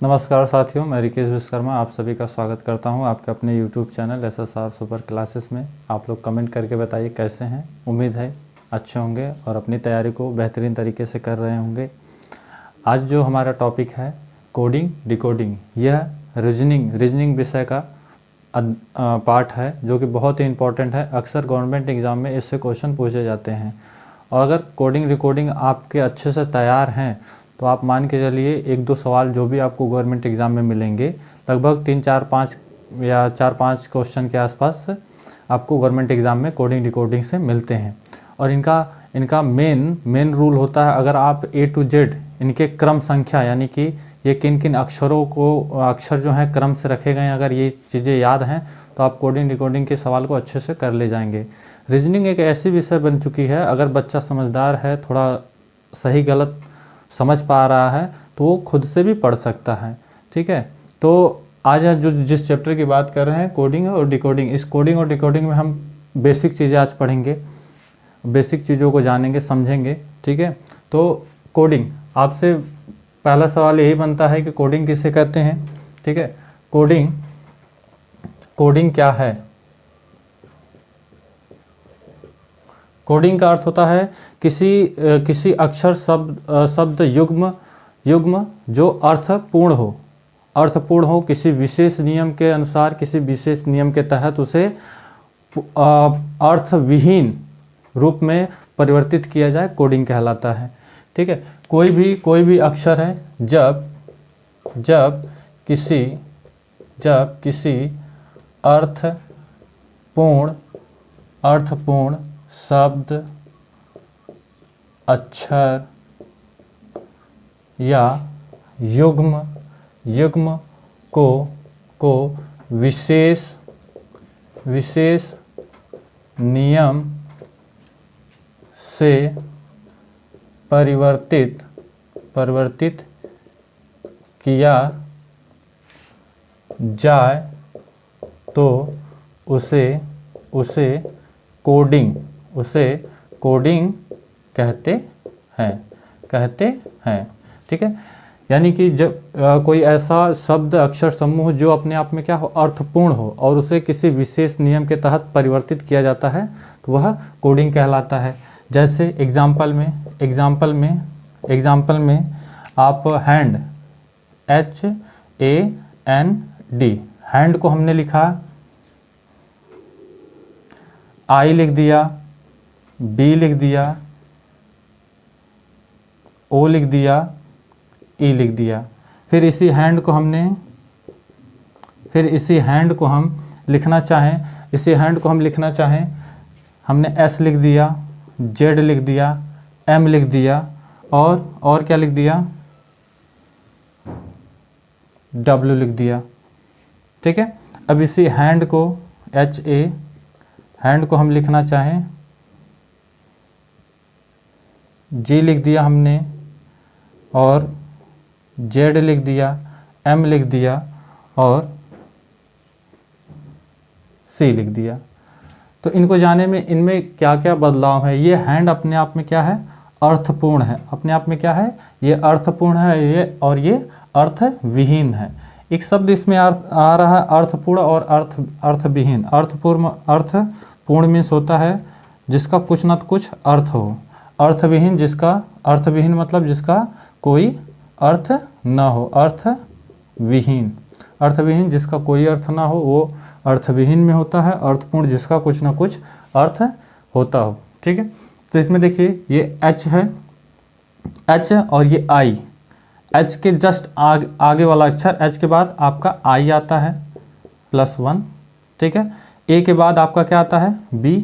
नमस्कार साथियों, मैं रिकेश विश्वकर्मा आप सभी का स्वागत करता हूं आपके अपने YouTube channel SSR super classes में। आप लोग कमेंट करके बताइए कैसे हैं। उम्मीद है अच्छे होंगे और अपनी तैयारी को बेहतरीन तरीके से कर रहे होंगे। आज जो हमारा टॉपिक है कोडिंग डिकोडिंग, यह रीजनिंग विषय का पार्ट है जो कि बहुत ही इम्पोर्टेंट है। अक्सर गवर्नमेंट एग्ज़ाम में इससे क्वेश्चन पूछे जाते हैं और अगर कोडिंग रिकोडिंग आपके अच्छे से तैयार हैं तो आप मान के चलिए 1-2 सवाल जो भी आपको गवर्नमेंट एग्ज़ाम में मिलेंगे, लगभग 3-4-5 या 4-5 क्वेश्चन के आसपास आपको गवर्नमेंट एग्ज़ाम में कोडिंग डिकोडिंग से मिलते हैं। और इनका मेन रूल होता है, अगर आप A to Z इनके क्रम संख्या यानी कि ये किन किन अक्षर जो हैं क्रम से रखे गए हैं, अगर ये चीज़ें याद हैं तो आप कोडिंग डिकोडिंग के सवाल को अच्छे से कर ले जाएंगे। रीजनिंग एक ऐसी विषय बन चुकी है, अगर बच्चा समझदार है, थोड़ा सही गलत समझ पा रहा है तो वो खुद से भी पढ़ सकता है। ठीक है, तो आज जो जिस चैप्टर की बात कर रहे हैं कोडिंग और डिकोडिंग, इस कोडिंग और डिकोडिंग में हम बेसिक चीज़ें आज पढ़ेंगे, बेसिक चीज़ों को जानेंगे समझेंगे। ठीक है, तो कोडिंग, आपसे पहला सवाल यही बनता है कि कोडिंग किसे कहते हैं। ठीक है, कोडिंग क्या है। कोडिंग का अर्थ होता है किसी अक्षर शब्द युग्म जो अर्थपूर्ण हो, किसी विशेष नियम के अनुसार, किसी विशेष नियम के तहत उसे अर्थविहीन रूप में परिवर्तित किया जाए, कोडिंग कहलाता है। ठीक है, कोई भी अक्षर है जब किसी अर्थपूर्ण शब्द, अक्षर या युग्म को विशेष नियम से परिवर्तित किया जाए तो उसे कोडिंग कहते हैं। ठीक है, यानी कि जब कोई ऐसा शब्द अक्षर समूह जो अपने आप में क्या हो, अर्थपूर्ण हो और उसे किसी विशेष नियम के तहत परिवर्तित किया जाता है तो वह कोडिंग कहलाता है। जैसे एग्जाम्पल में आप हैंड, HAND, हैंड को हमने लिखा, I लिख दिया, B लिख दिया, O लिख दिया, E लिख दिया। फिर इसी हैंड को हम लिखना चाहें, हमने S लिख दिया, Z लिख दिया, M लिख दिया और क्या लिख दिया, W लिख दिया। ठीक है, अब इसी हैंड को हैंड को हम लिखना चाहें, G लिख दिया हमने और Z लिख दिया, M लिख दिया और C लिख दिया। तो इनको जाने में इनमें क्या क्या बदलाव है। ये हैंड अपने आप में क्या है, अर्थपूर्ण है, अपने आप में क्या है, ये अर्थपूर्ण है, ये अर्थविहीन है। एक शब्द इसमें आ रहा है अर्थपूर्ण और अर्थविहीन। अर्थपूर्ण मीन्स होता है जिसका कुछ न कुछ अर्थ हो, अर्थविहीन मतलब जिसका कोई अर्थ न हो, अर्थविहीन जिसका कोई अर्थ ना हो वो अर्थविहीन में होता है। अर्थपूर्ण जिसका कुछ ना कुछ अर्थ होता हो। ठीक है, तो इसमें देखिए ये H है, H और ये I, H के जस्ट आगे वाला अक्षर, H के बाद आपका I आता है +1। ठीक है, A के बाद आपका क्या आता है, B,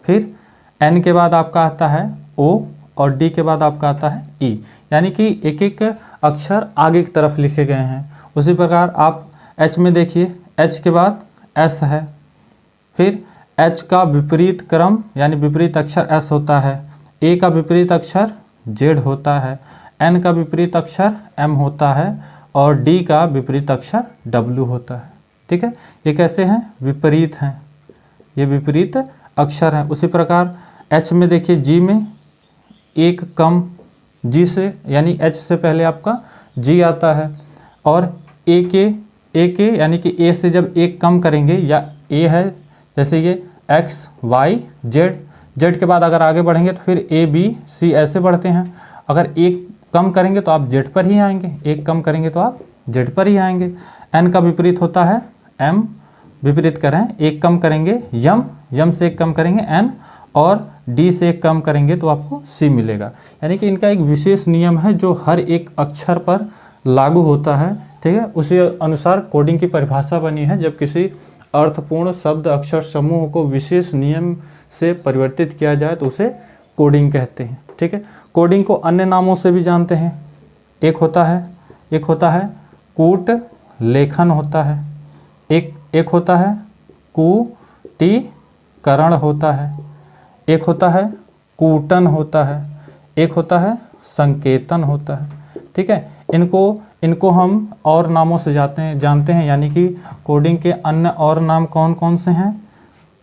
फिर N के बाद आपका आता है O और D के बाद आपका आता है E, यानी कि एक एक अक्षर आगे की तरफ लिखे गए हैं। उसी प्रकार आप H में देखिए, H के बाद S है, फिर H का विपरीत क्रम यानी विपरीत अक्षर S होता है, A का विपरीत अक्षर Z होता है, N का विपरीत अक्षर M होता है और D का विपरीत अक्षर W होता है। ठीक है, ये कैसे हैं, विपरीत हैं, ये विपरीत अक्षर हैं। उसी प्रकार H में देखिए, G में एक कम G से यानी H से पहले आपका G आता है और ए के यानी कि ए से जब एक कम करेंगे, या ए है जैसे ये एक्स वाई जेड, जेड के बाद अगर आगे बढ़ेंगे तो फिर ए बी सी ऐसे बढ़ते हैं। अगर एक कम करेंगे तो आप जेड पर ही आएंगे, एक कम करेंगे तो आप जेड पर ही आएंगे। एन का विपरीत होता है एम, विपरीत करें, एक कम करेंगे यम, यम से एक कम करेंगे एन, और डी से एक कम करेंगे तो आपको सी मिलेगा। यानी कि इनका एक विशेष नियम है जो हर एक अक्षर पर लागू होता है, ठीक है। उसी अनुसार कोडिंग की परिभाषा बनी है। जब किसी अर्थपूर्ण शब्द अक्षर समूह को विशेष नियम से परिवर्तित किया जाए तो उसे कोडिंग कहते हैं, ठीक है। कोडिंग को अन्य नामों से भी जानते हैं। एक होता है कूट लेखन होता है, एक होता है कूटीकरण होता है, एक होता है कूटन होता है, एक होता है संकेतन होता है, ठीक है। इनको हम और नामों से जानते हैं। यानी कि कोडिंग के अन्य और नाम कौन कौन से हैं?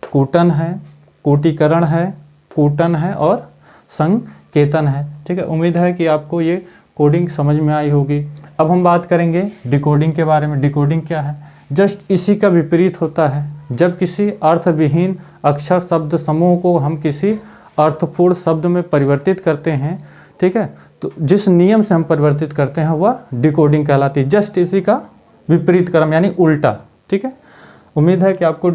कूटन है, कूटीकरण है, कूटन है और संकेतन है, ठीक है। उम्मीद है कि आपको ये कोडिंग समझ में आई होगी। अब हम बात करेंगे डिकोडिंग के बारे में। डिकोडिंग क्या है? जस्ट इसी का विपरीत होता है। जब किसी अर्थविहीन अक्षर शब्द समूह को हम किसी अर्थपूर्ण शब्द में परिवर्तित करते हैं, ठीक है, तो जिस नियम से हम परिवर्तित करते हैं वह डिकोडिंग कहलाती है। जस्ट इसी का विपरीत क्रम यानी उल्टा, ठीक है। उम्मीद है कि आपको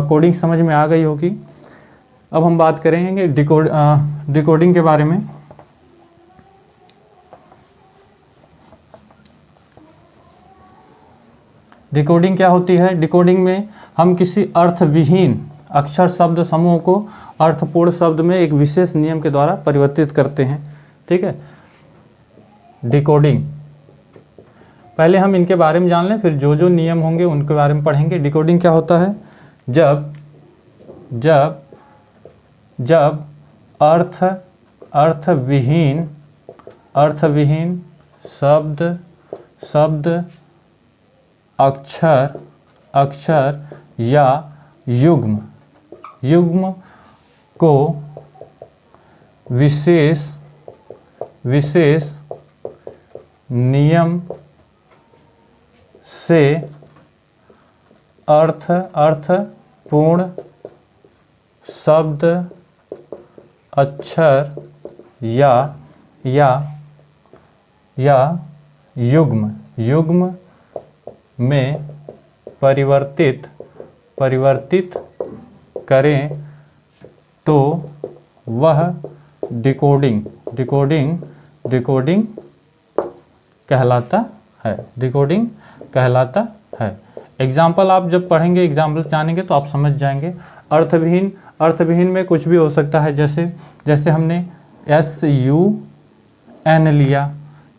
कोडिंग समझ में आ गई होगी। अब हम बात करेंगे डिकोडिंग के बारे में। डिकोडिंग क्या होती है? डिकोडिंग में हम किसी अर्थविहीन अक्षर शब्द समूह को अर्थपूर्ण शब्द में एक विशेष नियम के द्वारा परिवर्तित करते हैं, ठीक है। डिकोडिंग, पहले हम इनके बारे में जान लें, फिर जो जो नियम होंगे उनके बारे में पढ़ेंगे। डिकोडिंग क्या होता है? जब अर्थविहीन शब्द अक्षर या युग्म को विशेष नियम से अर्थपूर्ण शब्द अक्षर या युग्म में परिवर्तित करें तो वह डिकोडिंग कहलाता है। डिकोडिंग कहलाता है। एग्जाम्पल आप जब पढ़ेंगे, एग्जाम्पल जानेंगे तो आप समझ जाएंगे। अर्थविहीन में कुछ भी हो सकता है, जैसे हमने SUN लिया,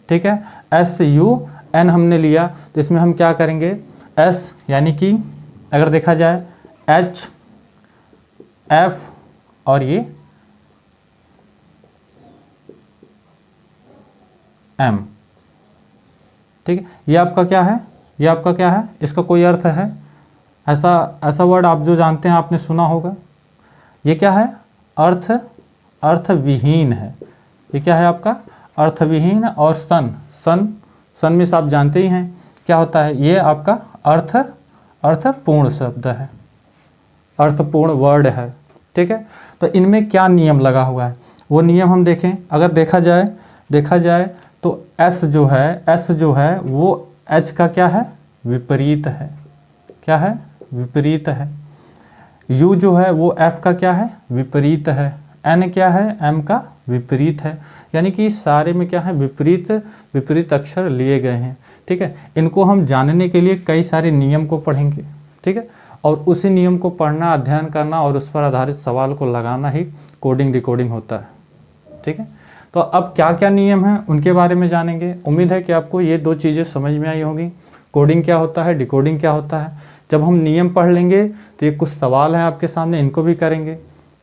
ठीक है। SUN हमने लिया तो इसमें हम क्या करेंगे? S यानी कि अगर देखा जाए H F और ये M, ठीक है। ये आपका क्या है? इसका कोई अर्थ है? ऐसा वर्ड आप जो जानते हैं, आपने सुना होगा। ये क्या है? अर्थविहीन है। ये क्या है आपका? अर्थविहीन। और सन में से आप जानते ही हैं क्या होता है? ये आपका अर्थपूर्ण शब्द है, अर्थपूर्ण वर्ड है, ठीक है। तो इनमें क्या नियम लगा हुआ है वो नियम हम देखें। अगर देखा जाए तो S जो है वो H का क्या है? विपरीत है। क्या है? विपरीत है। U जो है वो F का क्या है? विपरीत है। N क्या है? M का विपरीत है। यानी कि सारे में क्या है? विपरीत अक्षर लिए गए हैं, ठीक है। इनको हम जानने के लिए कई सारे नियम को पढ़ेंगे, ठीक है। और उसी नियम को पढ़ना, अध्ययन करना और उस पर आधारित सवाल को लगाना ही कोडिंग डिकोडिंग होता है, ठीक है। तो अब क्या क्या नियम हैं उनके बारे में जानेंगे। उम्मीद है कि आपको ये दो चीज़ें समझ में आई होंगी। कोडिंग क्या होता है, डिकोडिंग क्या होता है। जब हम नियम पढ़ लेंगे तो ये कुछ सवाल हैं आपके सामने, इनको भी करेंगे,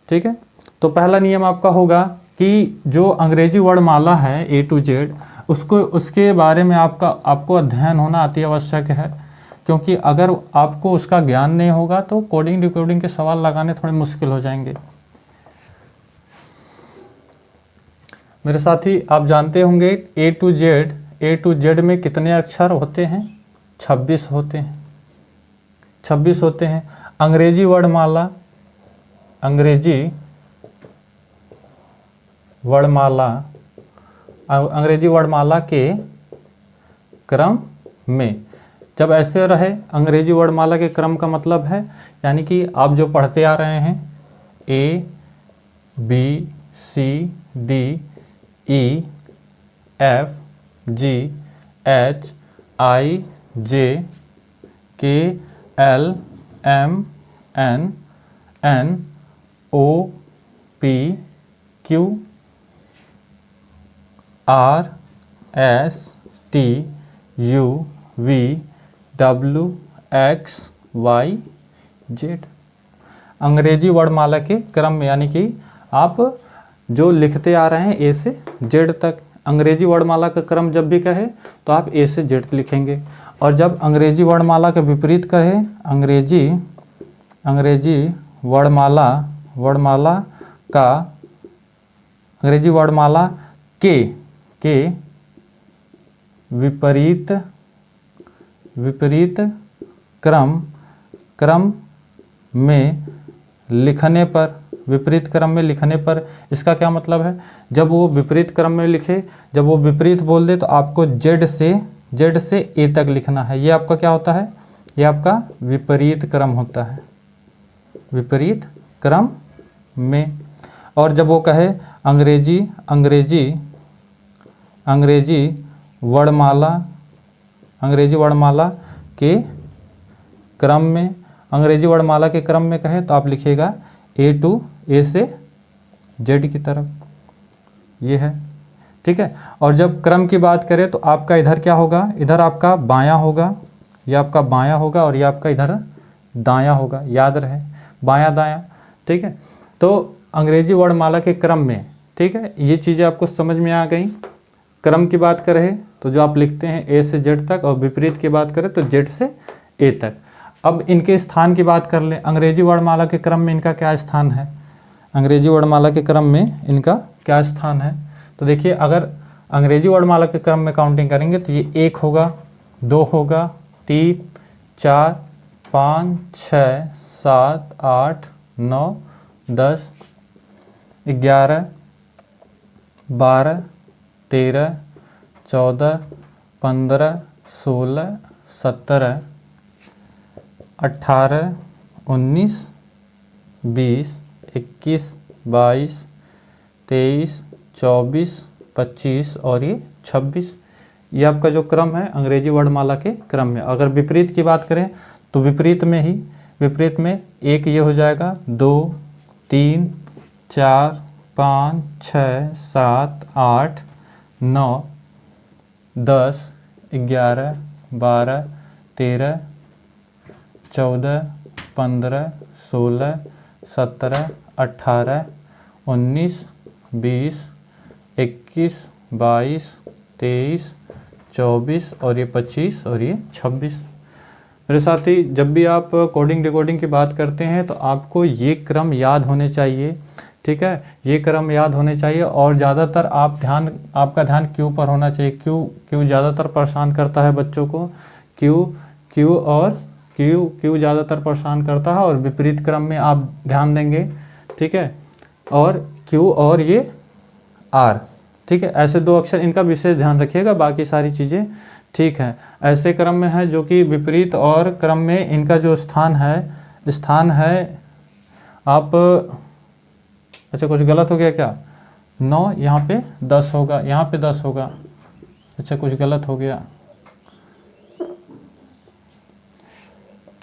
ठीक है। तो पहला नियम आपका होगा कि जो अंग्रेजी वर्णमाला है A to Z, उसके बारे में आपको अध्ययन होना अति आवश्यक है, क्योंकि अगर आपको उसका ज्ञान नहीं होगा तो कोडिंग डिकोडिंग के सवाल लगाने थोड़े मुश्किल हो जाएंगे। मेरे साथी, आप जानते होंगे A to Z A to Z में कितने अक्षर होते हैं? 26 होते हैं, 26 होते हैं। अंग्रेजी वर्णमाला, अंग्रेजी वर्णमाला के क्रम में, जब ऐसे रहे अंग्रेजी वर्णमाला के क्रम का मतलब है, यानी कि आप जो पढ़ते आ रहे हैं A B C D E F G H I J K L M N N O P Q R S T U V W X Y Z, अंग्रेजी वर्णमाला के क्रम में, यानी कि आप जो लिखते आ रहे हैं A से Z तक, अंग्रेजी वर्णमाला का क्रम जब भी कहे तो आप A से Z लिखेंगे। और जब अंग्रेजी वर्णमाला के विपरीत कहे, अंग्रेजी वर्णमाला के विपरीत क्रम में लिखने पर, विपरीत क्रम में लिखने पर, इसका क्या मतलब है? जब वो विपरीत क्रम में लिखे, जब वो विपरीत बोल दे तो आपको Z से A तक लिखना है। ये आपका क्या होता है? ये आपका विपरीत क्रम होता है, विपरीत क्रम में। और जब वो कहे अंग्रेजी वर्णमाला के क्रम में, अंग्रेजी वर्णमाला के क्रम में कहे तो आप लिखिएगा A से Z की तरफ, ये है, ठीक है। और जब क्रम की बात करें तो आपका इधर क्या होगा? इधर आपका बायां होगा, ये आपका बायां होगा और ये आपका इधर दायां होगा, याद रहे, बायां दायां, ठीक है। तो अंग्रेजी वर्णमाला के क्रम में, ठीक है, ये चीज़ें आपको समझ में आ गई। क्रम की बात करें तो जो आप लिखते हैं A से Z तक, और विपरीत की बात करें तो Z से A तक। अब इनके स्थान की बात कर लें, अंग्रेजी वर्णमाला के क्रम में इनका क्या स्थान है? अंग्रेजी वर्णमाला के क्रम में इनका क्या स्थान है? तो देखिए, अगर अंग्रेजी वर्णमाला के क्रम में काउंटिंग करेंगे तो ये 1 होगा, 2 होगा, 3 4 5 6 7 8 9 10 11 12 13 14 15 16 17 18 19 20 21 22 23 24 25 और ये 26, ये आपका जो क्रम है अंग्रेजी वर्णमाला के क्रम में। अगर विपरीत की बात करें तो विपरीत में एक ये हो जाएगा, 2 3 4 5 6 7 8 9 10 11 12 13 14 15 16 17 18 19 20 21 22 23 24 और ये 25 और ये 26। मेरे साथी, जब भी आप कोडिंग डिकोडिंग की बात करते हैं तो आपको ये क्रम याद होने चाहिए, ठीक है, ये क्रम याद होने चाहिए। और ज़्यादातर आपका ध्यान क्यू पर होना चाहिए। क्यू ज़्यादातर परेशान करता है बच्चों को, क्यू ज़्यादातर परेशान करता है, और विपरीत क्रम में आप ध्यान देंगे, ठीक है, और क्यू और ये आर, ठीक है, ऐसे 2 अक्षर, इनका विशेष ध्यान रखिएगा, बाकी सारी चीज़ें ठीक है। ऐसे क्रम में है जो कि विपरीत और क्रम में इनका जो स्थान है आप, अच्छा कुछ गलत हो गया क्या? 9 यहाँ पे 10 होगा, यहाँ पे 10 होगा, अच्छा कुछ गलत हो गया।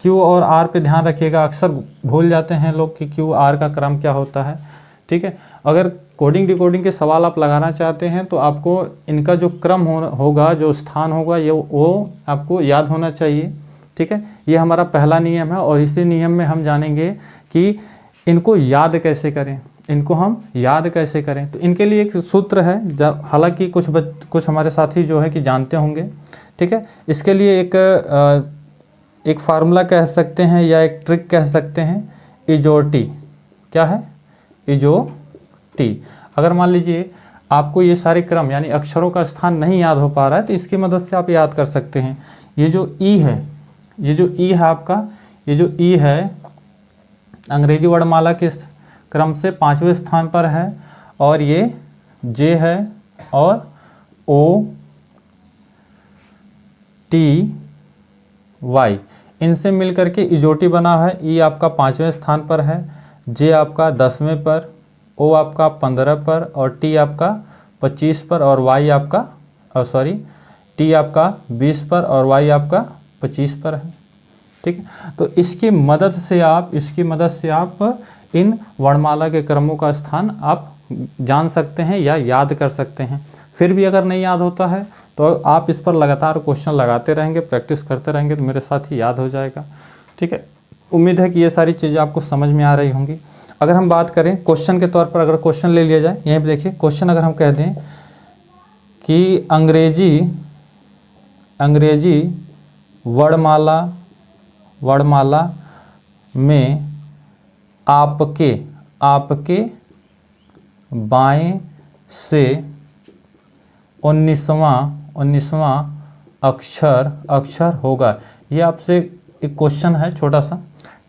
क्यू और आर पे ध्यान रखिएगा, अक्सर भूल जाते हैं लोग कि क्यू आर का क्रम क्या होता है, ठीक है। अगर कोडिंग डिकोडिंग के सवाल आप लगाना चाहते हैं तो आपको इनका जो क्रम होगा, जो स्थान होगा, ये वो आपको याद होना चाहिए, ठीक है। ये हमारा पहला नियम है, और इसी नियम में हम जानेंगे कि इनको याद कैसे करें, इनको हम याद कैसे करें। तो इनके लिए एक सूत्र है, जब हालांकि कुछ हमारे साथी जो है कि जानते होंगे, ठीक है। इसके लिए एक फार्मूला कह सकते हैं या एक ट्रिक कह सकते हैं, इजोटी। क्या है? इजोटी। अगर मान लीजिए आपको ये सारे क्रम यानी अक्षरों का स्थान नहीं याद हो पा रहा है तो इसकी मदद से आप याद कर सकते हैं। ये जो ई है, ये जो ई है आपका, ये जो ई है अंग्रेजी वर्णमाला के क्रम से 5वें स्थान पर है, और ये जे है और ओ टी वाई, इनसे मिलकर के इजोटी बना है। ई आपका 5वें स्थान पर है, जे आपका 10वें पर, ओ आपका 15 पर, और टी आपका 25 पर, और वाई आपका टी आपका 20 पर और वाई आपका 25 पर है। ठीक है, तो इसकी मदद से आप इन वर्णमाला के क्रमों का स्थान आप जान सकते हैं या याद कर सकते हैं। फिर भी अगर नहीं याद होता है तो आप इस पर लगातार क्वेश्चन लगाते रहेंगे, प्रैक्टिस करते रहेंगे तो मेरे साथ ही याद हो जाएगा। ठीक है, उम्मीद है कि ये सारी चीज़ें आपको समझ में आ रही होंगी। अगर हम बात करें क्वेश्चन के तौर पर, अगर क्वेश्चन ले लिया जाए, यहीं पे देखिए क्वेश्चन अगर हम कह दें कि अंग्रेजी वर्णमाला में आपके बाएं से 19वां अक्षर होगा। ये आपसे एक क्वेश्चन है छोटा सा।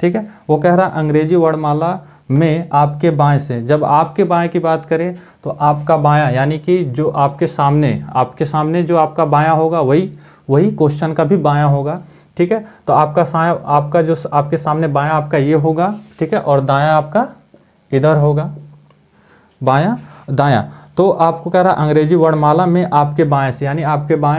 ठीक है, वो कह रहा अंग्रेजी वर्णमाला में आपके बाएं से, जब आपके बाएं की बात करें तो आपका बायां यानी कि जो आपके सामने जो आपका बायां होगा वही क्वेश्चन का भी बायां होगा। ठीक है, तो आपका जो आपके सामने बायां आपका ये होगा। ठीक है, और दायां आपका इधर होगा, बायां दायां। तो आपको कह रहा अंग्रेजी वर्णमाला में आपके बाएं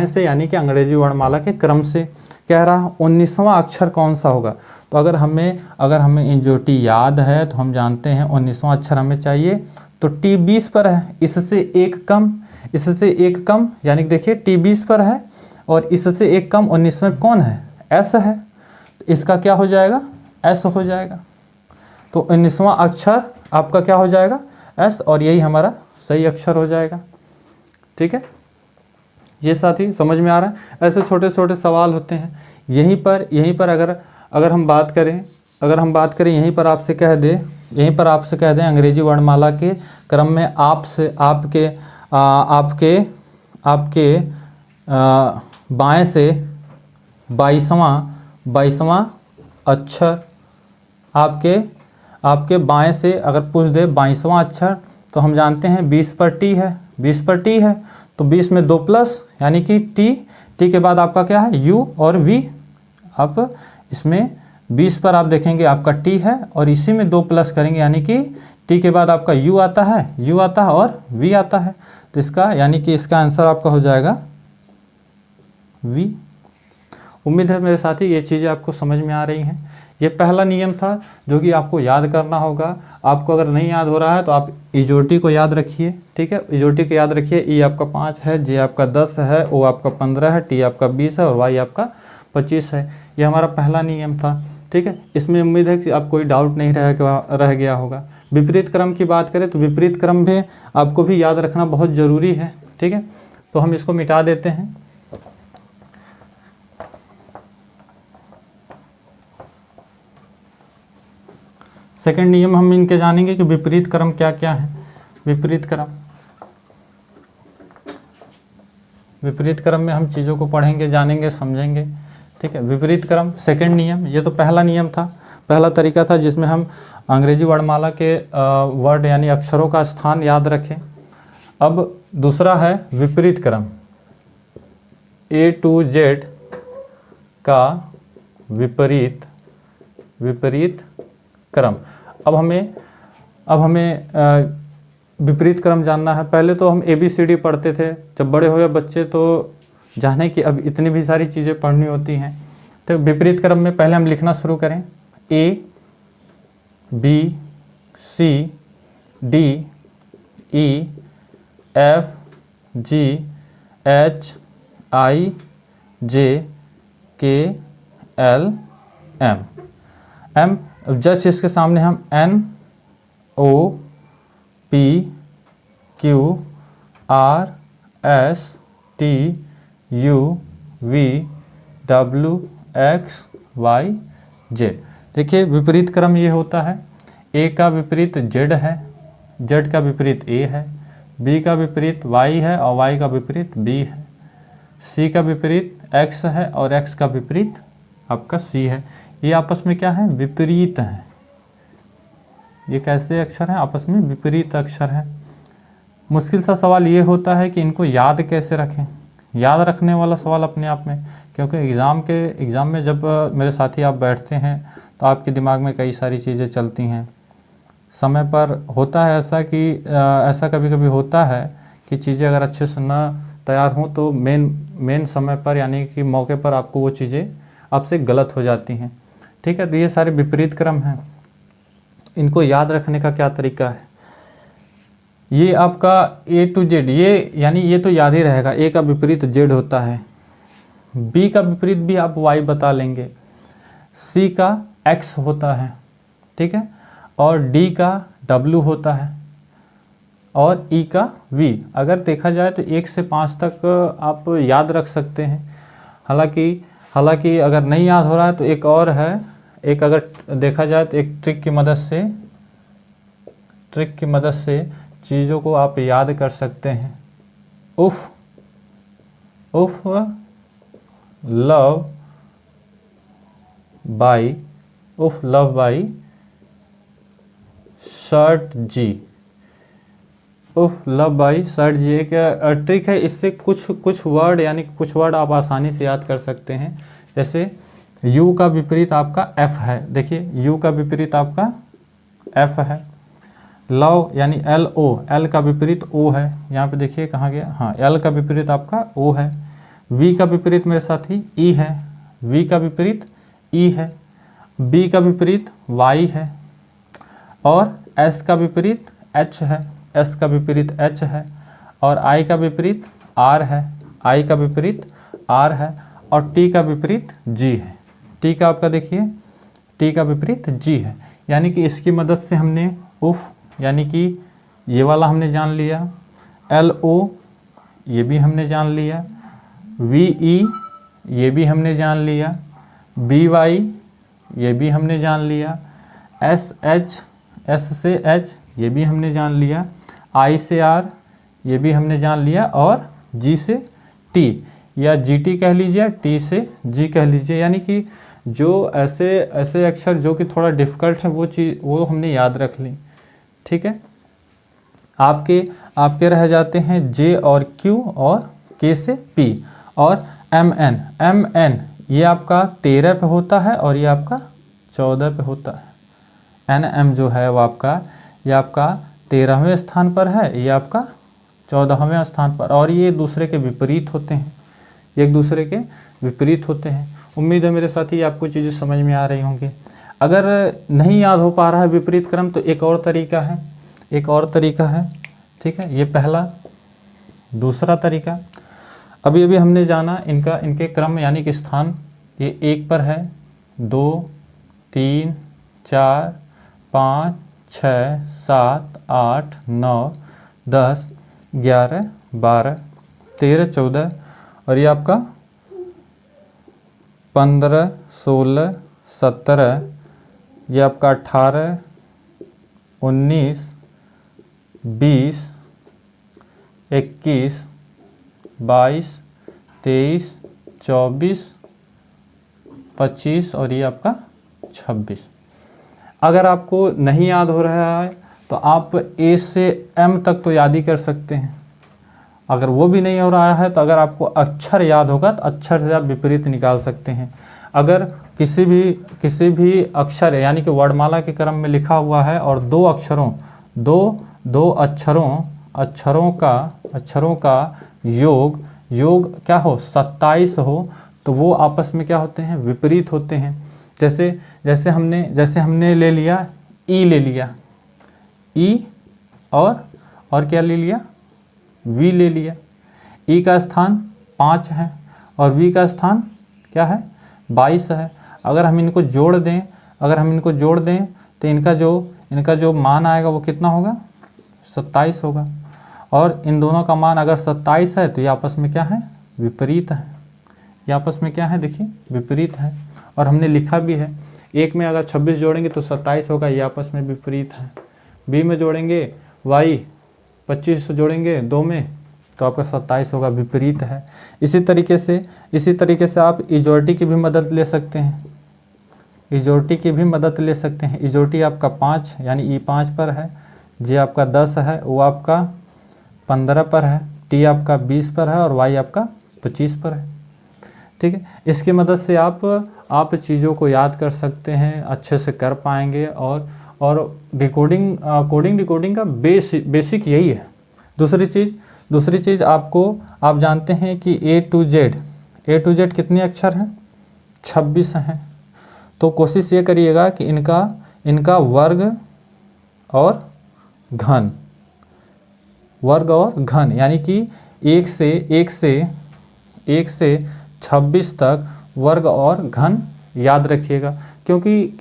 से यानी कि अंग्रेजी वर्णमाला के क्रम से कह रहा 19वां अक्षर कौन सा होगा। तो अगर हमें इंजोटी याद है तो हम जानते हैं 19वां अक्षर हमें चाहिए, तो टी 20 पर है, इससे एक कम यानी देखिए टी 20 पर है और इससे एक कम 19वें कौन है, एस है, तो इसका क्या हो जाएगा, एस हो जाएगा। तो 19वां अक्षर आपका क्या हो जाएगा, एस, और यही हमारा सही अक्षर हो जाएगा। ठीक है, ये साथी समझ में आ रहा है। ऐसे छोटे छोटे सवाल होते हैं। यहीं पर अगर हम बात करें यहीं पर आपसे कह दें अंग्रेजी वर्णमाला के क्रम में आपके बाएं से 22वां अक्षर, आपके बाएं से अगर पूछ दे 22वां अक्षर, तो हम जानते हैं 20 पर टी है, तो 20 में 2 प्लस यानी कि टी के बाद आपका क्या है, यू और वी। आप इसमें 20 पर आप देखेंगे आपका टी है और इसी में 2 प्लस करेंगे यानी कि टी के बाद आपका यू आता है और वी आता है। तो इसका यानी कि इसका आंसर आपका हो जाएगा वी। उम्मीद है मेरे साथी ये चीज़ें आपको समझ में आ रही हैं। ये पहला नियम था जो कि आपको याद करना होगा। आपको अगर नहीं याद हो रहा है तो आप इजोटी को याद रखिए। ठीक है, इजोटी को याद रखिए। ई आपका 5 है, जे आपका 10 है, ओ आपका 15 है, टी आपका 20 है और वाई आपका 25 है। ये हमारा पहला नियम था। ठीक है, इसमें उम्मीद है कि आप कोई डाउट नहीं रह गया होगा। विपरीत क्रम की बात करें तो विपरीत क्रम भी आपको भी याद रखना बहुत ज़रूरी है। ठीक है, तो हम इसको मिटा देते हैं। सेकंड नियम हम इनके जानेंगे कि विपरीत क्रम क्या क्या है। विपरीत क्रम में हम चीज़ों को पढ़ेंगे, जानेंगे, समझेंगे। ठीक है, विपरीत क्रम सेकंड नियम, ये तो पहला नियम था, पहला तरीका था जिसमें हम अंग्रेजी वर्णमाला के वर्ड यानी अक्षरों का स्थान याद रखें। अब दूसरा है विपरीत क्रम, ए टू जेड का विपरीत क्रम। अब हमें विपरीत क्रम जानना है। पहले तो हम ABCD पढ़ते थे, जब बड़े हुए बच्चे तो जाने कि अब इतनी भी सारी चीज़ें पढ़नी होती हैं। तो विपरीत क्रम में पहले हम लिखना शुरू करें, A B C D E F G H I J K L M। Just इसके सामने हम N O P Q R S T U V W X Y Z। देखिए विपरीत क्रम ये होता है, A का विपरीत Z है, Z का विपरीत A है, बी का विपरीत y है और y का विपरीत b है, c का विपरीत x है और x का विपरीत आपका c है। ये आपस में क्या है? विपरीत है। ये कैसे अक्षर हैं? आपस में विपरीत अक्षर है। मुश्किल सा सवाल ये होता है कि इनको याद कैसे रखें। याद रखने वाला सवाल अपने आप में, क्योंकि एग्ज़ाम में जब मेरे साथी आप बैठते हैं तो आपके दिमाग में कई सारी चीज़ें चलती हैं। समय पर होता है ऐसा कि ऐसा कभी कभी होता है कि चीज़ें अगर अच्छे से ना तैयार हों तो मेन समय पर यानी कि मौके पर आपको वो चीज़ें आपसे गलत हो जाती हैं। ठीक है, तो ये सारे विपरीत क्रम हैं। इनको याद रखने का क्या तरीका है? ये आपका A to Z, ये यानी ये तो याद ही रहेगा। A का विपरीत Z होता है, B का विपरीत भी आप Y बता लेंगे, C का X होता है, ठीक है, और D का W होता है और E का V। अगर देखा जाए तो 1 से 5 तक आप याद रख सकते हैं। हालांकि अगर नहीं याद हो रहा है तो एक और है, एक अगर देखा जाए तो एक ट्रिक की मदद से चीज़ों को आप याद कर सकते हैं। उफ लव बाई शर्ट जी। उफ लव बाई शर्ट जी एक ट्रिक है। इससे कुछ वर्ड यानी कुछ वर्ड आप आसानी से याद कर सकते हैं। जैसे U का विपरीत आपका F है। देखिए U का विपरीत आपका F है। लव यानी L का विपरीत O है। यहाँ पे देखिए कहाँ गया, हाँ, L का विपरीत आपका O है। V का विपरीत मेरे साथी E है, V का विपरीत E है, B का विपरीत Y है और S का विपरीत H है, S का विपरीत H है और I का विपरीत R है, I का विपरीत R है और T का विपरीत G है। T का आपका देखिए T का विपरीत G है। यानी कि इसकी मदद से हमने उफ यानी कि ये वाला हमने जान लिया, LO ये भी हमने जान लिया, VE ये भी हमने जान लिया, BY ये भी हमने जान लिया, SH S से H ये भी हमने जान लिया, I से R ये भी हमने जान लिया और G से T या GT कह लीजिए, T से G कह लीजिए। यानी कि जो ऐसे अक्षर जो कि थोड़ा डिफ़िकल्ट है वो हमने याद रख ली। ठीक है, आपके रह जाते हैं J और Q और K से P और MN ये आपका 13 पे होता है और ये आपका 14 पे होता है। NM जो है वो ये आपका 13वें स्थान पर है, ये आपका 14वें स्थान पर, और ये दूसरे के विपरीत होते हैं, एक दूसरे के विपरीत होते हैं। उम्मीद है मेरे साथी आपको चीज़ें समझ में आ रही होंगी। अगर नहीं याद हो पा रहा है विपरीत क्रम तो एक और तरीका है, ठीक है, ये पहला। दूसरा तरीका अभी हमने जाना इनके क्रम यानी कि स्थान, ये 1 पर है, 2 3 4 5 6 7 8 9 10 11 12 13 14 और ये आपका 15 16 17, ये आपका 18 19 20 21 22 23 24 25 और ये आपका 26। अगर आपको नहीं याद हो रहा है तो आप A से M तक तो याद ही कर सकते हैं। अगर वो भी नहीं हो रहा है तो अगर आपको अक्षर याद होगा तो अक्षर से आप विपरीत निकाल सकते हैं। अगर किसी भी अक्षर यानी कि वर्णमाला के क्रम में लिखा हुआ है और दो अक्षरों का योग क्या हो, 27 हो, तो वो आपस में क्या होते हैं, विपरीत होते हैं। जैसे हमने ले लिया ई और क्या ले लिया, वी ले लिया। ई का स्थान 5 है और वी का स्थान क्या है, 22 है। अगर हम इनको जोड़ दें तो इनका जो मान आएगा वो कितना होगा, 27 होगा। और इन दोनों का मान अगर 27 है तो ये आपस में क्या है, विपरीत है। ये आपस में क्या है, देखिए विपरीत है। और हमने लिखा भी है, एक में अगर 26 जोड़ेंगे तो 27 होगा, ये आपस में विपरीत है। बी में जोड़ेंगे y 25 जोड़ेंगे 2 में तो आपका 27 होगा, विपरीत है। इसी तरीके से आप इजोरिटी की भी मदद ले सकते हैं, इजोरिटी की भी मदद ले सकते हैं। इजोरिटी आपका 5 यानी ई 5 पर है, जे आपका 10 है, वो आपका 15 पर है, टी आपका 20 पर है और वाई आपका 25 पर है। ठीक है, इसकी मदद से आप चीज़ों को याद कर सकते हैं, अच्छे से कर पाएंगे। और कोडिंग का बेसिक यही है। दूसरी चीज़ आप जानते हैं कि ए टू जेड कितने अक्षर हैं? 26 हैं। तो कोशिश ये करिएगा कि इनका वर्ग और घन यानी कि 1 से 26 तक वर्ग और घन याद रखिएगा, क्योंकि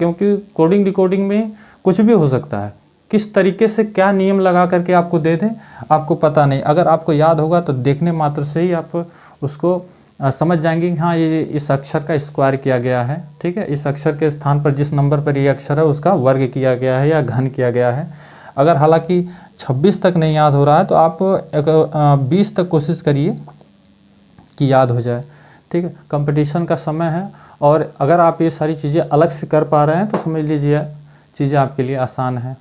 कोडिंग डिकोडिंग में कुछ भी हो सकता है। किस तरीके से क्या नियम लगा करके आपको दे दें आपको पता नहीं। अगर आपको याद होगा तो देखने मात्र से ही आप उसको समझ जाएंगे कि हाँ ये इस अक्षर का स्क्वायर किया गया है। ठीक है, इस अक्षर के स्थान पर जिस नंबर पर ये अक्षर है उसका वर्ग किया गया है या घन किया गया है। अगर हालांकि 26 तक नहीं याद हो रहा है तो आप 20 तक कोशिश करिए कि याद हो जाए। ठीक है, कंपटीशन का समय है और अगर आप ये सारी चीज़ें अलग से कर पा रहे हैं तो समझ लीजिए चीज़ें आपके लिए आसान है।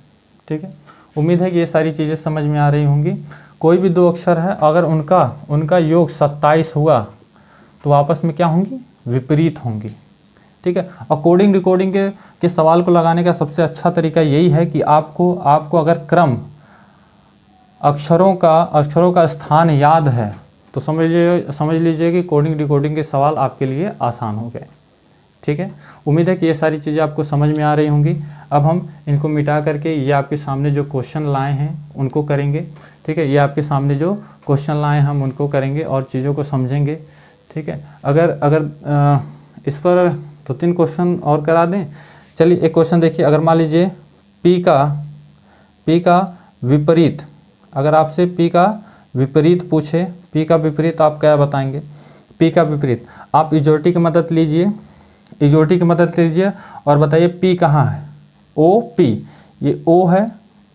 ठीक है, उम्मीद है कि ये सारी चीज़ें समझ में आ रही होंगी। कोई भी 2 अक्षर है, अगर उनका योग 27 हुआ तो आपस में क्या होंगी? विपरीत होंगी। ठीक है, और कोडिंग डिकोडिंग के सवाल को लगाने का सबसे अच्छा तरीका यही है कि आपको अगर क्रम अक्षरों का स्थान याद है तो समझ लीजिए कि कोडिंग डिकोडिंग के सवाल आपके लिए आसान हो गए। ठीक है, उम्मीद है कि ये सारी चीज़ें आपको समझ में आ रही होंगी। अब हम इनको मिटा करके ये आपके सामने जो क्वेश्चन लाए हैं उनको करेंगे। ठीक है, ये आपके सामने जो क्वेश्चन लाए हैं हम उनको करेंगे और चीज़ों को समझेंगे। ठीक है, अगर इस पर 2-3 क्वेश्चन और करा दें। चलिए एक क्वेश्चन देखिए। अगर मान लीजिए पी का विपरीत, अगर आपसे पी का विपरीत पूछे, पी का विपरीत आप क्या बताएंगे? पी का विपरीत आप इजोरिटी की मदद लीजिए और बताइए पी कहाँ है? ओ पी, ये ओ है,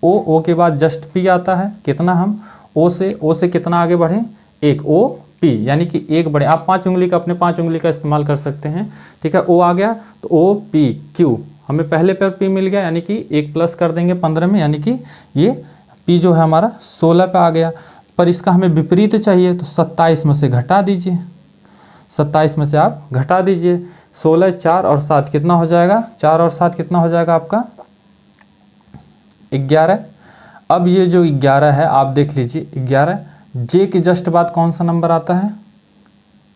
ओ के बाद जस्ट पी आता है। कितना हम ओ से कितना आगे बढ़े? 1 ओ पी, यानी कि 1 बढ़े। आप 5 उंगली का अपने 5 उंगली का इस्तेमाल कर सकते हैं। ठीक है, ओ आ गया तो ओ पी क्यू, हमें पहले पर पी मिल गया यानी कि 1 प्लस कर देंगे 15 में, यानी कि ये पी जो है हमारा 16 पे आ गया। पर इसका हमें विपरीत चाहिए तो 27 में से घटा दीजिए, 27 में से आप घटा दीजिए। 16, 4 और 7 कितना हो जाएगा? 4 और 7 कितना हो जाएगा आपका? 11। अब ये जो 11 है आप देख लीजिए, 11 जे के जस्ट बाद कौन सा नंबर आता है?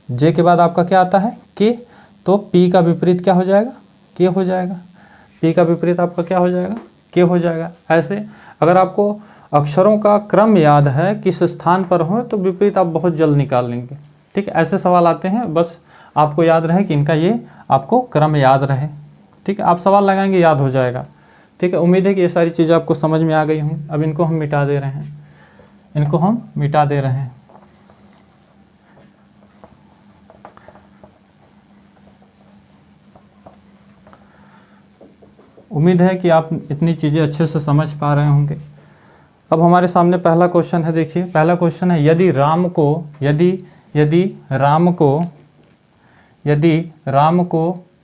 जे के बाद आपका क्या आता है? के। तो पी का विपरीत क्या हो जाएगा? के हो जाएगा। पी का विपरीत आपका क्या हो जाएगा? के हो जाएगा। ऐसे अगर आपको अक्षरों का क्रम याद है किस स्थान पर हो तो विपरीत आप बहुत जल्द निकाल लेंगे। ठीक है, ऐसे सवाल आते हैं, बस आपको याद रहे कि इनका ये आपको क्रम याद रहे। ठीक है, आप सवाल लगाएंगे याद हो जाएगा। ठीक है, उम्मीद है कि ये सारी चीज़ें आपको समझ में आ गई होंगी। अब इनको हम मिटा दे रहे हैं, उम्मीद है कि आप इतनी चीज़ें अच्छे से समझ पा रहे होंगे। अब हमारे सामने पहला क्वेश्चन है। देखिए पहला क्वेश्चन है, यदि राम को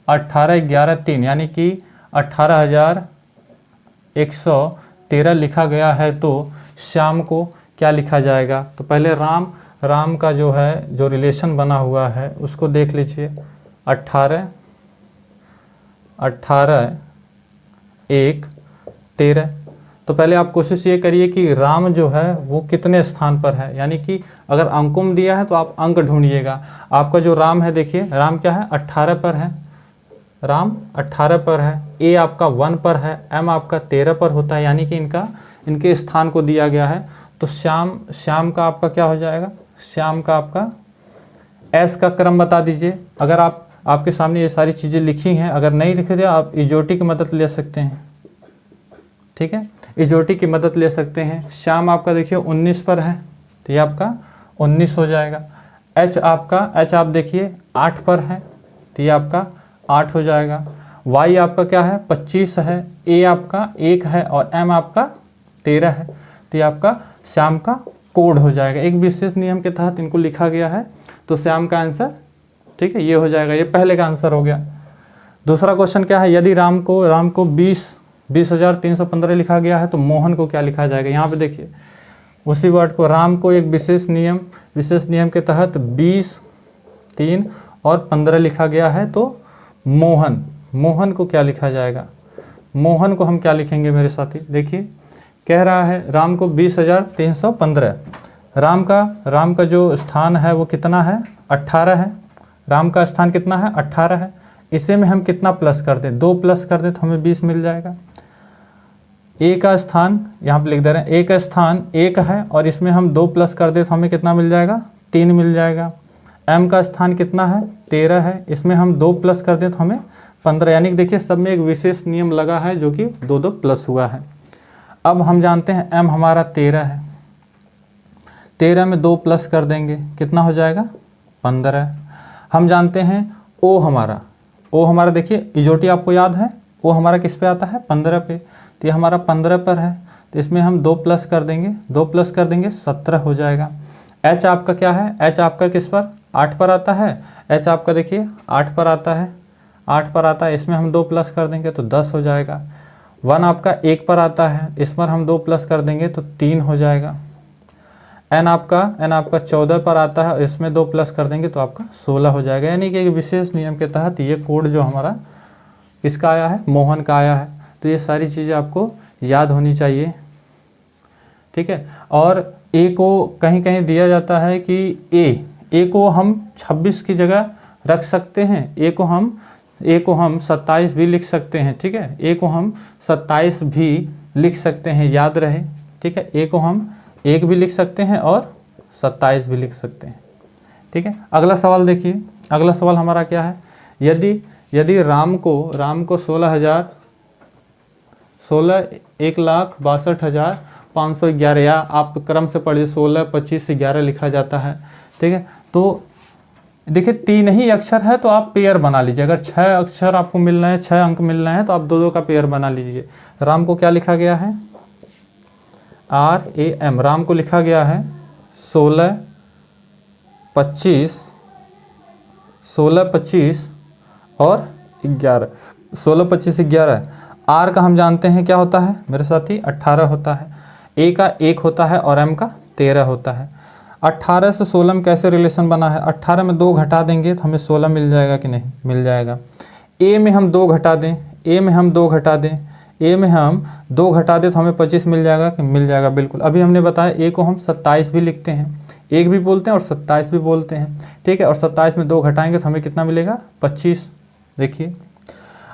18,11,3 यानी कि 18,113 लिखा गया है तो श्याम को क्या लिखा जाएगा? तो पहले राम का जो है जो रिलेशन बना हुआ है उसको देख लीजिए। 18, 1, 13। तो पहले आप कोशिश ये करिए कि राम जो है वो कितने स्थान पर है, यानी कि अगर अंकों में दिया है तो आप अंक ढूंढिएगा। आपका जो राम है, देखिए राम क्या है? 18 पर है, राम 18 पर है। ए आपका 1 पर है, एम आपका 13 पर होता है, यानी कि इनके स्थान को दिया गया है। तो श्याम का आपका क्या हो जाएगा? श्याम का आपका एस का क्रम बता दीजिए। अगर आपके सामने ये सारी चीज़ें लिखी हैं, अगर नहीं लिखे तो आप इजोटी की मदद ले सकते हैं। ठीक है, इजोटी की मदद ले सकते हैं। श्याम आपका देखिए 19 पर है तो ये आपका 19 हो जाएगा। एच आप देखिए 8 पर है तो ये आपका 8 हो जाएगा। वाई आपका क्या है? 25 है। ए आपका 1 है और एम आपका 13 है तो ये आपका श्याम का कोड हो जाएगा। एक विशेष नियम के तहत इनको लिखा गया है, तो श्याम का आंसर, ठीक है, ये हो जाएगा। ये पहले का आंसर हो गया। दूसरा क्वेश्चन क्या है, यदि राम को 20,315 लिखा गया है तो मोहन को क्या लिखा जाएगा। यहाँ पे देखिए उसी वर्ड को, राम को एक विशेष नियम के तहत 20, 3 और 15 लिखा गया है, तो मोहन को क्या लिखा जाएगा। मोहन को हम क्या लिखेंगे मेरे साथी, देखिए कह रहा है राम को 20,315। राम का जो स्थान है वो कितना है, 18 है। राम का स्थान कितना है, 18 है। इसे में हम कितना प्लस कर दें, 2 प्लस कर दें तो हमें 20 मिल जाएगा। ए का स्थान यहाँ पे लिख दे रहे हैं, ए का स्थान 1 है और इसमें हम 2 प्लस कर दें तो हमें कितना मिल जाएगा, 3 मिल जाएगा। एम का स्थान कितना है, 13 है। इसमें हम 2 प्लस कर दें तो हमें 15, यानी कि देखिए सब में एक विशेष नियम लगा है जो कि 2 प्लस हुआ है। अब हम जानते हैं एम हमारा 13 है, 13 में 2 प्लस कर देंगे कितना हो जाएगा, 15। हम जानते हैं ओ हमारा देखिए इजोटी आपको याद है, ओ हमारा किस पे आता है, 15 पे, तो ये हमारा 15 पर है। तो इसमें हम 2 प्लस कर देंगे 17 हो जाएगा। एच आपका क्या है, एच आपका किस पर, 8 पर आता है। एच आपका देखिए 8 पर आता है, इसमें हम 2 प्लस कर देंगे तो 10 हो जाएगा। 1 आपका 1 पर आता है, इस पर हम 2 प्लस कर देंगे तो 3 हो जाएगा। एन आपका 14 पर आता है, इसमें 2 प्लस कर देंगे तो आपका 16 हो जाएगा। यानी कि एक विशेष नियम के तहत ये कोड जो हमारा किसका आया है, मोहन का आया है। तो ये सारी चीज़ें आपको याद होनी चाहिए, ठीक है। और ए को कहीं कहीं दिया जाता है कि ए को हम 26 की जगह रख सकते हैं, ए को हम 27 भी लिख सकते हैं, ठीक है। ए को हम 27 भी लिख सकते हैं, याद रहे, ठीक है। ए को हम 1 भी लिख सकते हैं और 27 भी लिख सकते हैं, ठीक है। अगला सवाल देखिए, अगला सवाल हमारा क्या है, यदि राम को 1,62,511, या आप क्रम से पढ़िए 16, 25 से 11 लिखा जाता है, ठीक है। तो देखिए 3 ही अक्षर है तो आप पेयर बना लीजिए। अगर 6 अक्षर आपको मिल रहे हैं, 6 अंक मिल रहे हैं तो आप 2-2 का पेयर बना लीजिए। राम को क्या लिखा गया है, RAM, राम को लिखा गया है 16, 25 और 11, 16, 25, 11। आर का हम जानते हैं क्या होता है मेरे साथी, 18 होता है। ए का 1 होता है और एम का 13 होता है। 18 से 16 में कैसे रिलेशन बना है, 18 में 2 घटा देंगे तो हमें 16 मिल जाएगा कि नहीं, मिल जाएगा। ए में हम 2 घटा दें, ए में हम 2 घटा दें तो हमें 25 मिल जाएगा कि मिल जाएगा, बिल्कुल। अभी हमने बताया ए को हम 27 भी लिखते हैं, 1 भी बोलते हैं और 27 भी बोलते हैं, ठीक है। और 27 में 2 घटाएंगे तो हमें कितना मिलेगा, 25, देखिए।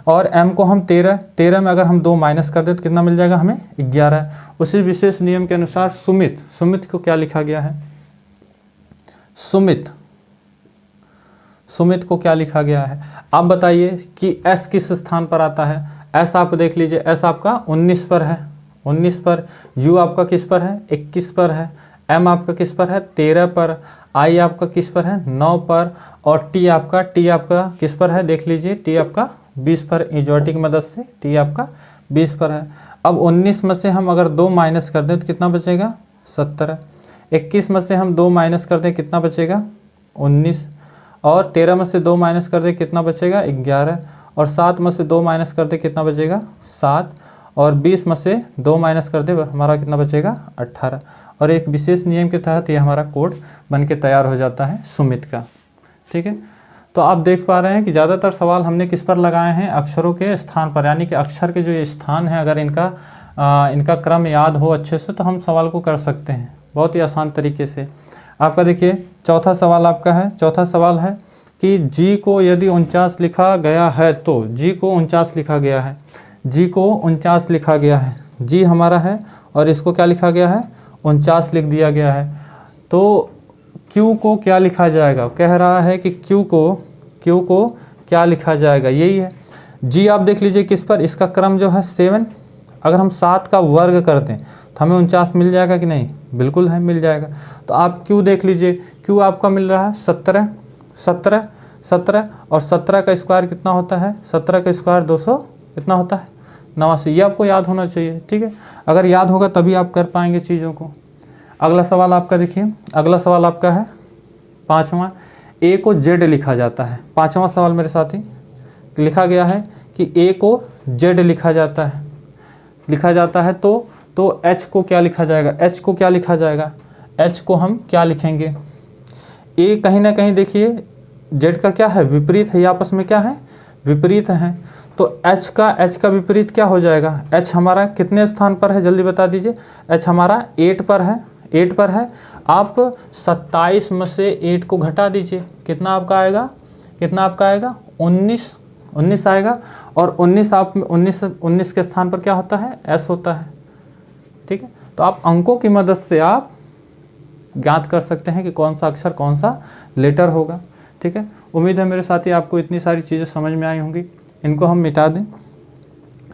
और m को हम 13 में अगर हम 2 माइनस कर दें तो कितना मिल जाएगा हमें, 11। उसी विशेष नियम के अनुसार सुमित को क्या लिखा गया है, सुमित को क्या लिखा गया है। आप बताइए कि s किस स्थान पर आता है। s आप देख लीजिए, s आपका 19 पर है, 19 पर। u आपका किस पर है, 21 पर है। m आपका किस पर है, 13 पर। i आपका किस पर है, 9 पर। और t आपका किस पर है, देख लीजिए, t आपका 20 पर। इजोटी की मदद से t आपका 20 पर है। अब 19 में से हम अगर 2 माइनस कर दें तो कितना बचेगा, 17। 21 में से हम 2 माइनस कर दें कितना बचेगा, 19। और 13 में से 2 माइनस कर दें कितना बचेगा, 11। और 7 में से 2 माइनस कर दें कितना बचेगा, 7। और 20 में से 2 माइनस कर दे हमारा कितना बचेगा, 18। और एक विशेष नियम के तहत ये हमारा कोड बन के तैयार हो जाता है सुमित का, ठीक है। तो आप देख पा रहे हैं कि ज़्यादातर सवाल हमने किस पर लगाए हैं, अक्षरों के स्थान पर। यानी कि अक्षर के जो ये स्थान है, अगर इनका क्रम याद हो अच्छे से तो हम सवाल को कर सकते हैं बहुत ही आसान तरीके से। आपका देखिए चौथा सवाल आपका है, चौथा सवाल है कि जी को यदि 49 लिखा गया है तो, जी को 49 लिखा गया है, जी को 49 लिखा गया है, जी हमारा है और इसको क्या लिखा गया है, 49 लिख दिया गया है। तो Q को क्या लिखा जाएगा, कह रहा है कि Q को क्या लिखा जाएगा, यही है। G आप देख लीजिए किस पर, इसका क्रम जो है 7। अगर हम 7 का वर्ग कर दें तो हमें 49 मिल जाएगा कि नहीं, बिल्कुल है, मिल जाएगा। तो आप Q देख लीजिए, Q आपका मिल रहा है 17 और 17 का स्क्वायर कितना होता है, 17 का स्क्वायर 200 कितना होता है, 89। ये आपको याद होना चाहिए, ठीक है। अगर याद होगा तभी आप कर पाएंगे चीज़ों को। अगला सवाल आपका देखिए, अगला सवाल आपका है 5वां, ए को जेड लिखा जाता है। 5वां सवाल मेरे साथी लिखा गया है कि ए को जेड लिखा जाता है, तो एच को क्या लिखा जाएगा, एच को क्या लिखा जाएगा, एच को हम क्या लिखेंगे। ए कहीं ना कहीं देखिए जेड का क्या है, विपरीत है, ये आपस में क्या है, विपरीत है। तो एच का विपरीत क्या हो जाएगा, एच हमारा कितने स्थान पर है जल्दी बता दीजिए। एच हमारा 8 पर है, 8 पर है। आप 27 में से 8 को घटा दीजिए, कितना आपका आएगा, 19 आएगा। और 19 के स्थान पर क्या होता है, एस होता है। ठीक है, तो आप अंकों की मदद से आप ज्ञात कर सकते हैं कि कौन सा अक्षर कौन सा लेटर होगा। ठीक है, उम्मीद है मेरे साथी आपको इतनी सारी चीज़ें समझ में आई होंगी। इनको हम मिटा दें,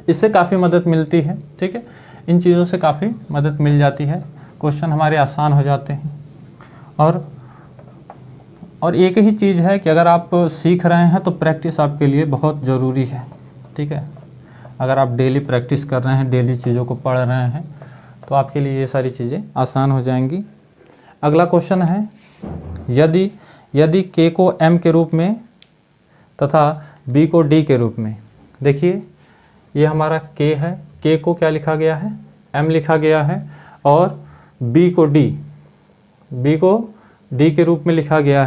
इससे काफ़ी मदद मिलती है। ठीक है, इन चीज़ों से काफ़ी मदद मिल जाती है, क्वेश्चन हमारे आसान हो जाते हैं। और एक ही चीज़ है कि अगर आप सीख रहे हैं तो प्रैक्टिस आपके लिए बहुत ज़रूरी है। ठीक है, अगर आप डेली प्रैक्टिस कर रहे हैं, डेली चीज़ों को पढ़ रहे हैं, तो आपके लिए ये सारी चीज़ें आसान हो जाएंगी। अगला क्वेश्चन है, यदि के को एम के रूप में तथा बी को डी के रूप में, देखिए ये हमारा के है, के को क्या लिखा गया है, एम लिखा गया है, और बी को डी के रूप में लिखा गया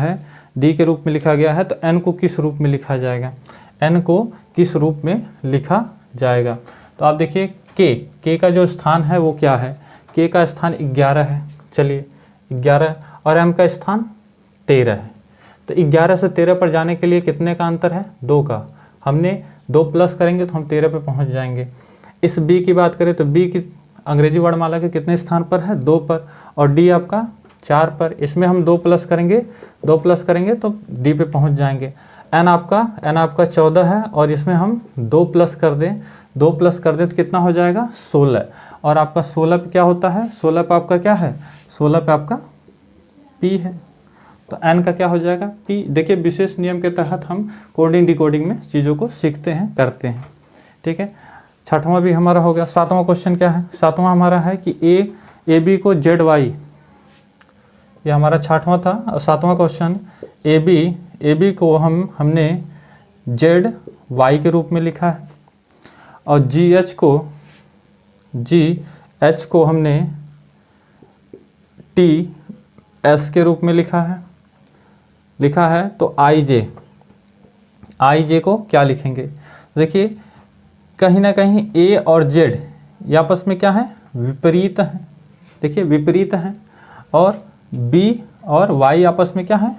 है, तो एन को किस रूप में लिखा जाएगा, एन को किस रूप में लिखा जाएगा। तो आप देखिए के का जो स्थान है वो क्या है, के का स्थान 11 है, चलिए 11, और एम का स्थान 13 है। तो 11 से 13 पर जाने के लिए कितने का अंतर है, 2 का। हमने 2 प्लस करेंगे तो हम 13 पे पहुंच जाएंगे। इस बी की बात करें तो बी की अंग्रेजी वर्णमाला के कितने स्थान पर है, 2 पर, और डी आपका 4 पर। इसमें हम 2 प्लस करेंगे तो डी पे पहुंच जाएंगे। एन आपका 14 है, और इसमें हम 2 प्लस कर दें तो कितना हो जाएगा, 16। और आपका 16 पे क्या होता है, 16 पे आपका क्या है, 16 पे आपका पी है। तो एन का क्या हो जाएगा, पी। देखिए विशेष नियम के तहत हम कोडिंग डिकोडिंग में चीज़ों को सीखते हैं, करते हैं। ठीक है, 6वां भी हमारा हो गया। 7वां क्वेश्चन क्या है, 7वां हमारा है कि ए बी को जेड वाई, ये हमारा 6वां था। और 7वां क्वेश्चन, ए बी को हमने जेड वाई के रूप में लिखा है, और जी एच को हमने टी एस के रूप में लिखा है। तो आई जे को क्या लिखेंगे। देखिए कहीं ना कहीं ए और जेड ये आपस में क्या है, विपरीत हैं। देखिए विपरीत हैं, और बी और वाई आपस में क्या है,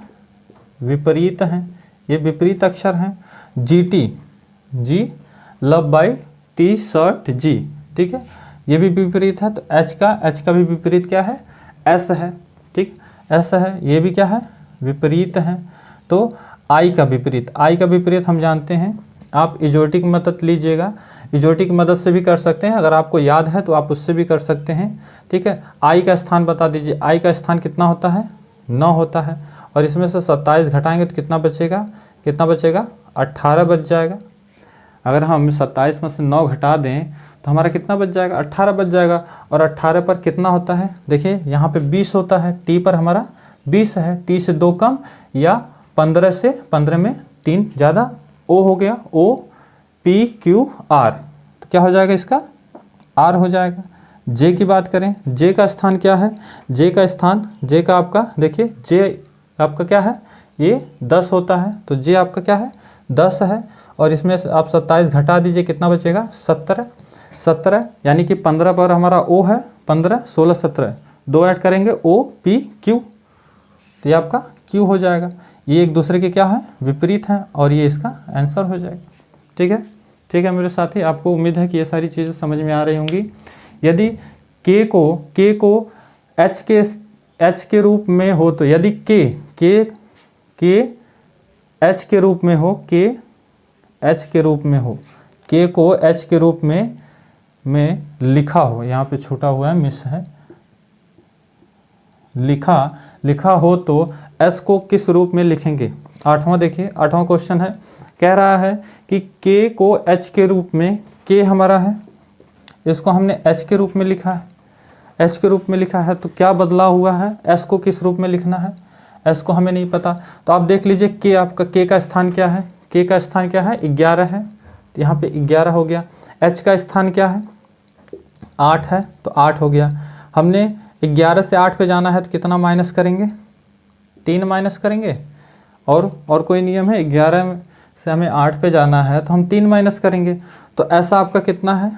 विपरीत हैं। ये विपरीत अक्षर हैं। जी लव बाई टी शर्ट जी, ठीक है, ये भी विपरीत है। तो एच का भी विपरीत क्या है, एस है। ठीक, एस है, ये भी क्या है, विपरीत है। तो आई का विपरीत हम जानते हैं। आप इजोटिक मदद लीजिएगा, इजोटिक मदद से भी कर सकते हैं, अगर आपको याद है तो आप उससे भी कर सकते हैं। ठीक है, आई का स्थान बता दीजिए, आई का स्थान कितना होता है, 9 होता है। और इसमें से 27 घटाएंगे तो कितना बचेगा, 18 बच जाएगा। अगर हम 27 में से 9 घटा दें तो हमारा कितना बच जाएगा, 18 बच जाएगा। और 18 पर कितना होता है, देखिए यहाँ पे 20 होता है, टी पर हमारा 20 है, टी से 2 कम, या 15 में 3 ज़्यादा, ओ हो गया, ओ पी क्यू आर, तो क्या हो जाएगा, इसका आर हो जाएगा। जे की बात करें, जे का स्थान क्या है, जे का आपका देखिए, जे आपका क्या है, ये 10 होता है, तो जे आपका क्या है, 10 है। और इसमें से आप 27 घटा दीजिए, कितना बचेगा, 17, यानी कि 15 पर हमारा ओ है, 15, 16, 17, 2 ऐड करेंगे, ओ पी क्यू, तो ये आपका क्यू हो जाएगा। ये एक दूसरे के क्या है, विपरीत हैं, और ये इसका आंसर हो जाएगा। ठीक है मेरे साथी, आपको उम्मीद है कि ये सारी चीज़ें समझ में आ रही होंगी। यदि के को एच के रूप में हो, तो यदि के एच के रूप में हो, के को एच के रूप में लिखा हो, यहाँ पे छूटा हुआ है, मिस है, लिखा हो तो एस को किस रूप में लिखेंगे। 8वां देखिए, 8वां क्वेश्चन है, कह रहा है कि के को एच के रूप में, के हमारा है, इसको हमने एच के रूप में लिखा है। एच के रूप में लिखा है, तो क्या बदलाव हुआ है, एस को किस रूप में लिखना है, एस को हमें नहीं पता। तो आप देख लीजिए के आपका, के का स्थान क्या है, के का स्थान क्या है 11 है, तो यहाँ पे 11 हो गया। एच का स्थान क्या है 8 है, तो 8 हो गया। हमने 11 से 8 पे जाना है तो कितना माइनस करेंगे, 3 माइनस करेंगे। और कोई नियम है, 11 से हमें 8 पे जाना है तो हम 3 माइनस करेंगे। तो ऐसा आपका कितना है,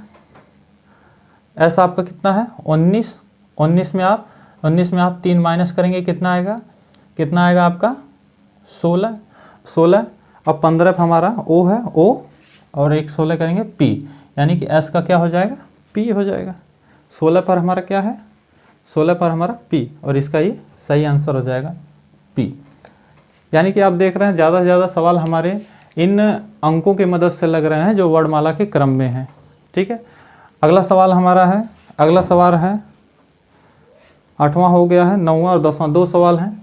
ऐसा आपका कितना है 19। 19 में आप 3 माइनस करेंगे, कितना आएगा, कितना आएगा आपका 16। 16 अब 15 पे हमारा ओ है, ओ और एक 16 करेंगे पी, यानी कि एस का क्या हो जाएगा, पी हो जाएगा। 16 पर हमारा क्या है, 16 पर हमारा पी, और इसका ये सही आंसर हो जाएगा पी। यानी कि आप देख रहे हैं ज़्यादा से ज़्यादा सवाल हमारे इन अंकों की मदद से लग रहे हैं जो वर्णमाला के क्रम में हैं। ठीक है, अगला सवाल हमारा है, अगला सवाल है 8वां हो गया है, 9वां और 10वां, 2 सवाल हैं।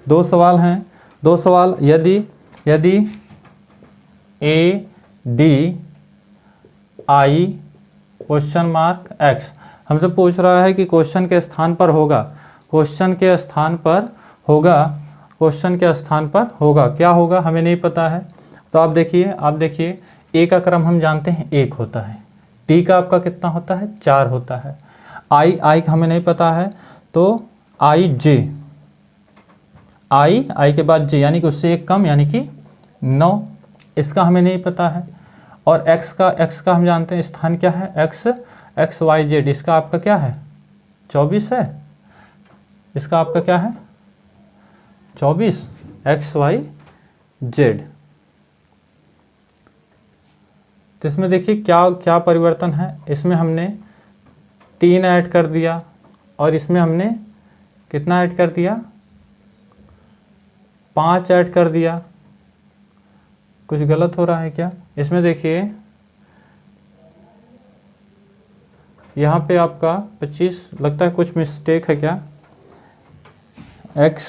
दो सवाल हैं, 2 सवाल। यदि A D I question mark x हमसे पूछ रहा है कि क्वेश्चन के स्थान पर होगा, क्वेश्चन के स्थान पर होगा, क्वेश्चन के स्थान पर होगा, क्या होगा हमें नहीं पता है। तो आप देखिए ए का क्रम हम जानते हैं 1 होता है, डी का आपका कितना होता है 4 होता है, आई का हमें नहीं पता है, तो आई जे, आई के बाद जे यानी कि उससे एक कम यानी कि 9, इसका हमें नहीं पता है। और एक्स का हम जानते हैं स्थान क्या है, एक्स वाई जेड, इसका आपका क्या है 24 है, इसका आपका क्या है 24 एक्स वाई जेड। तो इसमें देखिए क्या परिवर्तन है, इसमें हमने 3 ऐड कर दिया और इसमें हमने कितना ऐड कर दिया 5 ऐड कर दिया। कुछ गलत हो रहा है क्या, इसमें देखिए यहाँ पे आपका 25 लगता है, कुछ मिस्टेक है क्या। x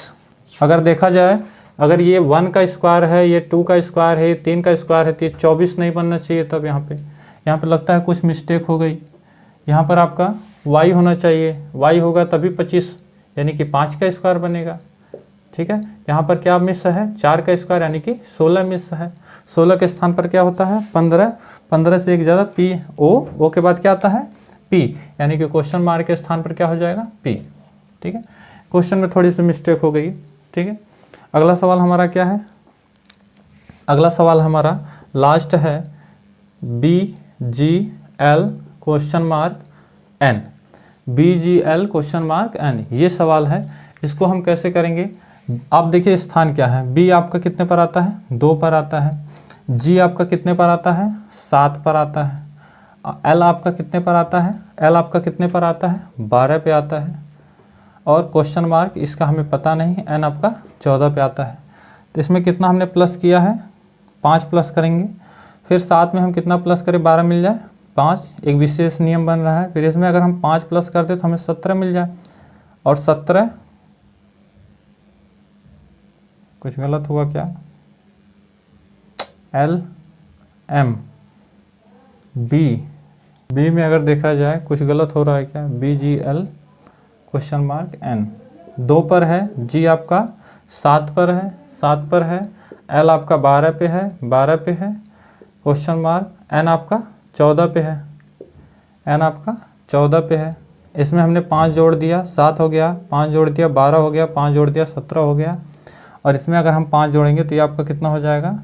अगर देखा जाए, अगर ये 1 का स्क्वायर है, ये 2 का स्क्वायर है, ये 3 का स्क्वायर है, तो ये 24 नहीं बनना चाहिए। तब यहाँ पे लगता है कुछ मिस्टेक हो गई, यहाँ पर आपका y होना चाहिए, y होगा तभी 25 यानी कि 5 का स्क्वायर बनेगा। ठीक है, यहाँ पर क्या मिस है 4 का स्क्वायर यानी कि 16 मिस है। 16 के स्थान पर क्या होता है 15, 15 से एक ज़्यादा पी, ओ के बाद क्या आता है पी, यानी कि क्वेश्चन मार्क के स्थान पर क्या हो जाएगा पी। ठीक है, क्वेश्चन में थोड़ी सी मिस्टेक हो गई। ठीक है, अगला सवाल हमारा क्या है, अगला सवाल हमारा लास्ट है BGL question mark N, BGL question mark N, ये सवाल है। इसको हम कैसे करेंगे, आप देखिए स्थान क्या है, B आपका कितने पर आता है 2 पर आता है, G आपका कितने पर आता है 7 पर आता है, L आपका कितने पर आता है, L आपका कितने पर आता है 12 पे आता है, और क्वेश्चन मार्क इसका हमें पता नहीं, N आपका 14 पे आता है। तो इसमें कितना हमने प्लस किया है 5 प्लस करेंगे, फिर साथ में हम कितना प्लस करें 12 मिल जाए 5, एक विशेष नियम बन रहा है। फिर इसमें अगर हम 5 प्लस कर दे तो हमें 17 मिल जाए, और 17 कुछ गलत हुआ क्या, LM बी में अगर देखा जाए कुछ गलत हो रहा है क्या, BGL क्वेश्चन मार्क N 2 पर है, G आपका 7 पर है, 7 पर है, L आपका 12 पे है, 12 पे है, क्वेश्चन मार्क N आपका 14 पे है, N आपका 14 पे है। इसमें हमने 5 जोड़ दिया 7 हो गया, 5 जोड़ दिया 12 हो गया, 5 जोड़ दिया 17 हो गया, और इसमें अगर हम 5 जोड़ेंगे तो ये आपका कितना हो जाएगा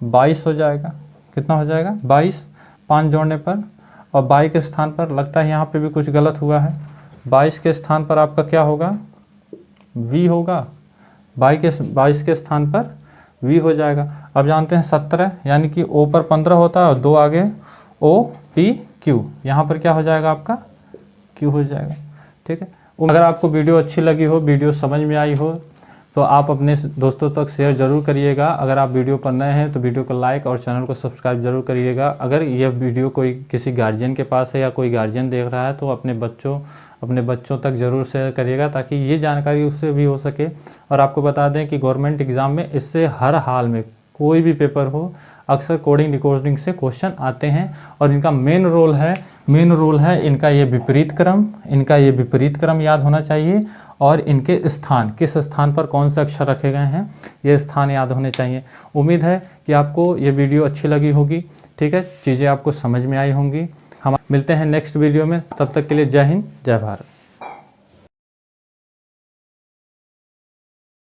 22 हो जाएगा। कितना हो जाएगा 22, 5 जोड़ने पर। और 22 के स्थान पर लगता है यहाँ पे भी कुछ गलत हुआ है, 22 के स्थान पर आपका क्या होगा V होगा, 22 के स्थान पर V हो जाएगा। अब जानते हैं 17 यानी कि O पर 15 होता है और 2 आगे OPQ, यहाँ पर क्या हो जाएगा आपका Q हो जाएगा। ठीक है, अगर आपको वीडियो अच्छी लगी हो, वीडियो समझ में आई हो, तो आप अपने दोस्तों तक शेयर ज़रूर करिएगा। अगर आप वीडियो पर नए हैं तो वीडियो को लाइक और चैनल को सब्सक्राइब जरूर करिएगा। अगर यह वीडियो कोई किसी गार्जियन के पास है या कोई गार्जियन देख रहा है तो अपने बच्चों तक ज़रूर शेयर करिएगा, ताकि ये जानकारी उससे भी हो सके। और आपको बता दें कि गवर्नमेंट एग्ज़ाम में इससे हर हाल में कोई भी पेपर हो, अक्सर कोडिंग डिकोडिंग से क्वेश्चन आते हैं। और इनका मेन रोल है इनका ये विपरीत क्रम याद होना चाहिए, और इनके स्थान, किस स्थान पर कौन से अक्षर रखे गए हैं, ये स्थान याद होने चाहिए। उम्मीद है कि आपको ये वीडियो अच्छी लगी होगी। ठीक है, चीज़ें आपको समझ में आई होंगी। हम मिलते हैं नेक्स्ट वीडियो में, तब तक के लिए जय हिंद, जय भारत।